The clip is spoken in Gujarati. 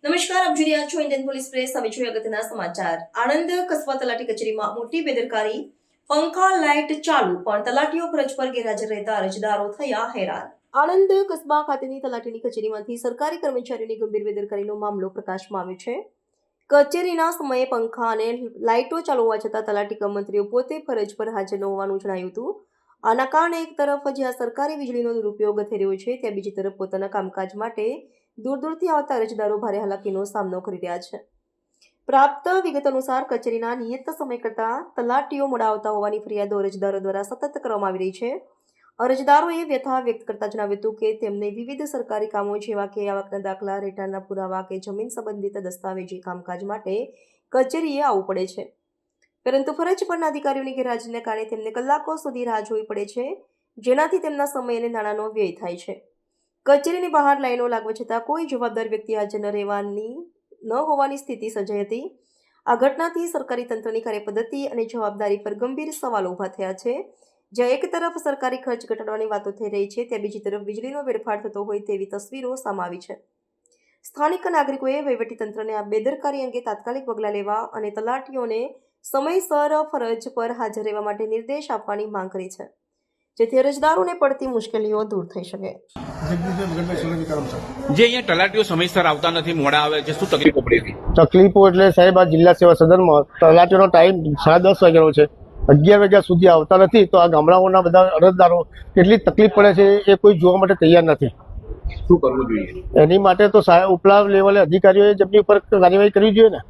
નમસ્કાર, આપ જોઈ રહ્યા છો ઇન્ડિયન પોલીસ પ્રેસ. હવે જોઈએ અગત્યના સમાચાર. આણંદ કસ્બા તલાટી કચેરીમાં મોટી બેદરકારી. પંખા લાઇટ ચાલુ પણ તલાટીઓ ફરજ પર ગેરહાજર રહેતા અરજદારો થયા હેરાન. આણંદ કસ્બા ખાતેની તલાટીની કચેરીમાંથી સરકારી કર્મચારીઓની ગંભીર બેદરકારીનો મામલો પ્રકાશમાં આવ્યો છે. કચેરીના સમયે પંખા અને લાઇટો ચાલુ હોવા છતાં તલાટી કર્મચારીઓ પોતે ફરજ પર હાજર ન હોવાનું જણાયું હતું. આના કારણે એક તરફ જ્યાં સરકારી વીજળીનો દુરુપયોગ થઈ રહ્યો છે, ત્યાં બીજી તરફ પોતાના કામકાજ માટે દૂરથી આવતા અરજદારો ભારે હાલાકીનો સામનો કરી રહ્યા છે. પ્રાપ્ત વિગત અનુસાર કચેરીના નિયત સમય કરતાં તલાટીઓ મોડા આવતા હોવાની ફરિયાદો અરજદારો દ્વારા સતત કરવામાં આવી રહી છે. અરજદારોએ વ્યથા વ્યક્ત કરતા જણાવ્યું હતું કે તેમને વિવિધ સરકારી કામો જેવા કે આવકના દાખલા, રહેઠાણના પુરાવા કે જમીન સંબંધિત દસ્તાવેજી કામકાજ માટે કચેરીએ આવવું પડે છે, પરંતુ ફરજ પરના અધિકારીઓની ગેરહાજરીને કારણે તેમને કલાકો સુધી રાહ જોવી પડે છે, જેનાથી તેમના સમય અને નાણાંનો વ્યય થાય છે. કચેરીની બહાર લાઈનો લાગવા છતાં કોઈ જવાબદાર વ્યક્તિ હાજર ન હોવાની સ્થિતિ સર્જાઈ હતી. આ ઘટનાથી સરકારી તંત્રની કાર્યપદ્ધતિ અને જવાબદારી પર ગંભીર સવાલો ઊભા થયા છે. જ્યાં એક તરફ સરકારી ખર્ચ ઘટાડવાની વાતો થઈ રહી છે, ત્યાં બીજી તરફ વીજળીનો વેડફાટ થતો હોય તેવી તસવીરો સામે આવી છે. સ્થાનિક નાગરિકોએ વહીવટીતંત્રને આ બેદરકારી અંગે તાત્કાલિક પગલાં લેવા અને તલાટીઓને સમયસર ફરજ પર હાજર રહેવા માટે નિર્દેશ આપવાની માંગ કરી છે, જેથી અરજદારોને પડતી મુશ્કેલીઓ દૂર થઈ શકે. જે અહીંયા તલાટીઓ સમયસર આવતા નથી, મોડા આવે છે, શું તકલીફો પડી હતી? તકલીફો એટલે સાહેબ, આ જિલ્લા સેવા સદનમાં તલાટીનો ટાઈમ 10:30 વાગ્યાનો છે, 11 વાગ્યા સુધી આવતા નથી, તો આ ગામડાઓના બધા અરજદારો કેટલી તકલીફ પડે છે એ કોઈ જોવા માટે તૈયાર નથી. શું કરવું જોઈએ? એની માટે તો ઉપલા લેવલે અધિકારીઓએ જેમની ઉપર કાર્યવાહી કરવી જોઈએ ને.